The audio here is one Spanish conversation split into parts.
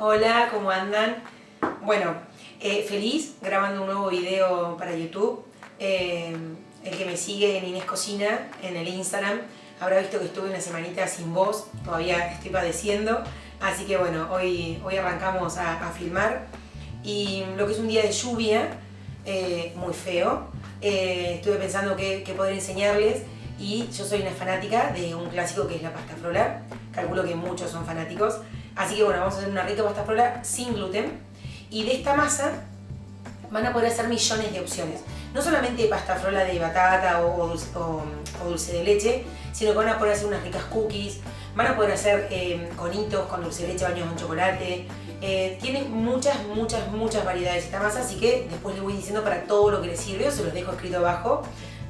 Hola, ¿cómo andan? Bueno, feliz grabando un nuevo video para YouTube. El que me sigue en Inés Cocina, en el Instagram, habrá visto que estuve una semanita sin voz, todavía estoy padeciendo. Así que bueno, hoy arrancamos a filmar. Y lo que es un día de lluvia, muy feo, estuve pensando qué poder enseñarles. Y yo soy una fanática de un clásico que es la pasta frola. Calculo que muchos son fanáticos. Así que bueno, vamos a hacer una rica pasta frola sin gluten. Y de esta masa van a poder hacer millones de opciones. No solamente pasta frola de batata o dulce de leche, sino que van a poder hacer unas ricas cookies, van a poder hacer conitos con dulce de leche bañados en chocolate. Tiene muchas variedades esta masa, así que después les voy diciendo para todo lo que les sirve, o se los dejo escrito abajo.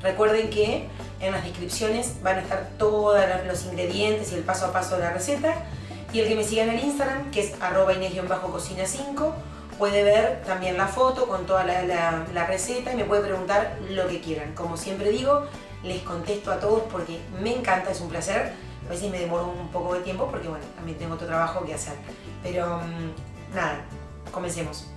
Recuerden que en las descripciones van a estar todos los ingredientes y el paso a paso de la receta. Y el que me siga en el Instagram, que es @Inés_cocina5, puede ver también la foto con toda la receta y me puede preguntar lo que quieran. Como siempre digo, les contesto a todos porque me encanta, es un placer. A veces me demoro un poco de tiempo porque bueno, también tengo otro trabajo que hacer. Pero nada, comencemos.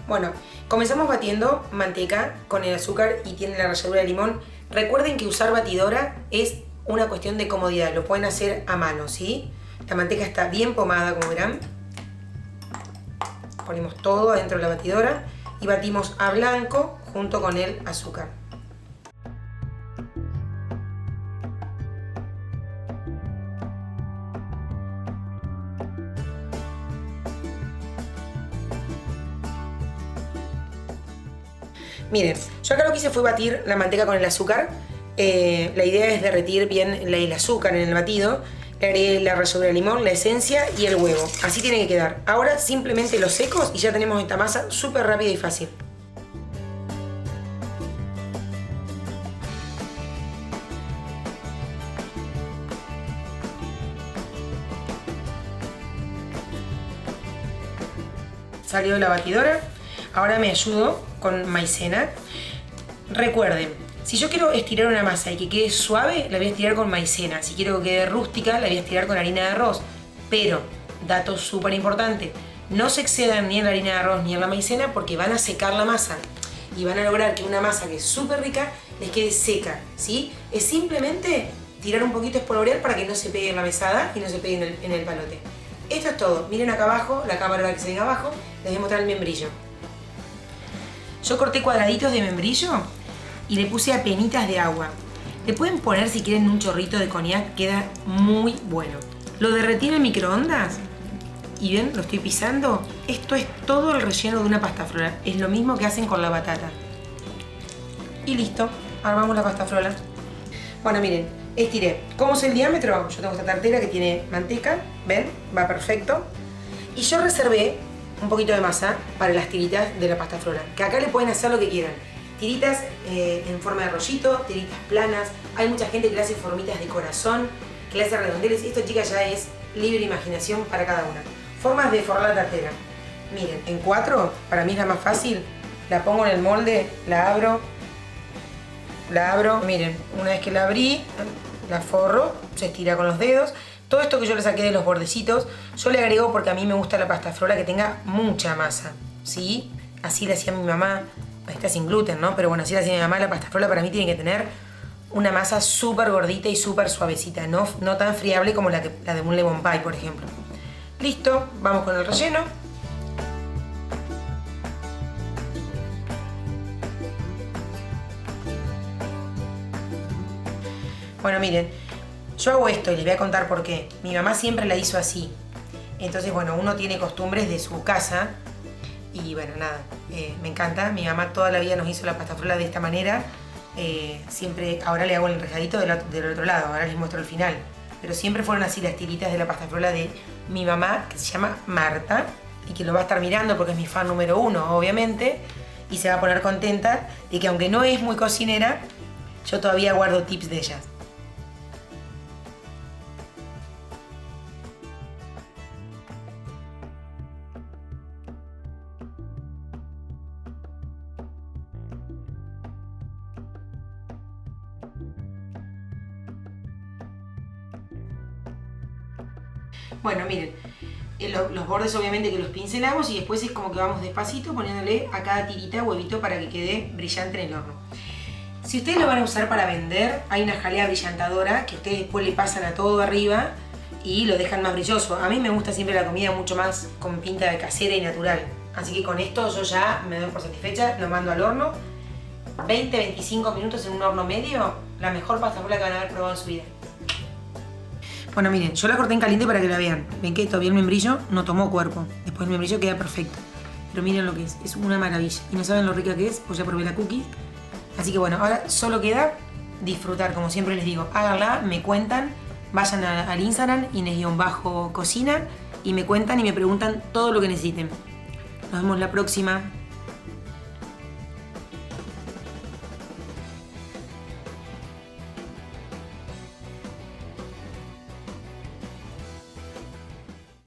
Bueno, comenzamos batiendo manteca con el azúcar y tiene la ralladura de limón. Recuerden que usar batidora es una cuestión de comodidad, lo pueden hacer a mano, ¿sí? La manteca está bien pomada, como verán. Ponemos todo adentro de la batidora y batimos a blanco junto con el azúcar. Miren, yo acá lo que hice fue batir la manteca con el azúcar. La idea es derretir bien el azúcar en el batido. Le agregué la ralladura de limón, la esencia y el huevo. Así tiene que quedar. Ahora simplemente los secos y ya tenemos esta masa súper rápida y fácil. Salió de la batidora. Ahora me ayudo con maicena. Recuerden, si yo quiero estirar una masa y que quede suave, la voy a estirar con maicena. Si quiero que quede rústica, la voy a estirar con harina de arroz. Pero, dato súper importante, no se excedan ni en la harina de arroz ni en la maicena porque van a secar la masa. Y van a lograr que una masa que es súper rica les quede seca, ¿sí? Es simplemente tirar un poquito espolvorear para que no se pegue en la mesada y no se pegue en el palote. Esto es todo. Miren acá abajo, la cámara que se ve abajo, les voy a mostrar el membrillo. Yo corté cuadraditos de membrillo y le puse apenitas de agua. Le pueden poner si quieren un chorrito de cognac, queda muy bueno. Lo derretí en el microondas y ven, lo estoy pisando. Esto es todo el relleno de una pasta frola. Es lo mismo que hacen con la batata. Y listo, armamos la pasta frola. Bueno, miren, estiré. ¿Cómo es el diámetro? Yo tengo esta tartera que tiene manteca, ven, va perfecto. Y yo reservé un poquito de masa para las tiritas de la pasta frola, que acá le pueden hacer lo que quieran. Tiritas en forma de rollito, tiritas planas. Hay mucha gente que le hace formitas de corazón, que le hace redondeles. Esto, chicas, ya es libre imaginación para cada una. Formas de forrar la tartera. Miren, en 4, para mí es la más fácil. La pongo en el molde, la abro. Miren, una vez que la abrí, la forro, se estira con los dedos. Todo esto que yo le saqué de los bordecitos, yo le agrego porque a mí me gusta la pasta frola que tenga mucha masa, ¿sí? Así la hacía mi mamá, está sin gluten, ¿no? Pero bueno, así la hacía mi mamá, la pasta frola para mí tiene que tener una masa súper gordita y súper suavecita, no tan friable como la de un lemon pie, por ejemplo. Listo, vamos con el relleno. Bueno, miren, yo hago esto y les voy a contar por qué. Mi mamá siempre la hizo así. Entonces, bueno, uno tiene costumbres de su casa. Y bueno, nada, me encanta. Mi mamá toda la vida nos hizo la pasta frola de esta manera. Siempre, ahora le hago el enrejadito del otro lado, ahora les muestro el final. Pero siempre fueron así las tiritas de la pasta frola de mi mamá, que se llama Marta. Y que lo va a estar mirando porque es mi fan número 1, obviamente. Y se va a poner contenta de que aunque no es muy cocinera, yo todavía guardo tips de ella. Bueno, miren, Los bordes obviamente que los pincelamos y después es como que vamos despacito poniéndole a cada tirita huevito para que quede brillante en el horno. Si ustedes lo van a usar para vender, hay una jalea brillantadora que ustedes después le pasan a todo arriba y lo dejan más brilloso. A mí me gusta siempre la comida mucho más con pinta de casera y natural. Así que con esto yo ya me doy por satisfecha, lo mando al horno. 20-25 minutos en un horno medio, la mejor pasta frola que van a haber probado en su vida. Bueno, miren, yo la corté en caliente para que la vean. Ven que todavía el membrillo no tomó cuerpo. Después el membrillo queda perfecto. Pero miren lo que es una maravilla. Y no saben lo rica que es, pues ya probé la cookie. Así que bueno, ahora solo queda disfrutar, como siempre les digo. Háganla, me cuentan, vayan al Instagram, Ines_cocina, y me cuentan y me preguntan todo lo que necesiten. Nos vemos la próxima.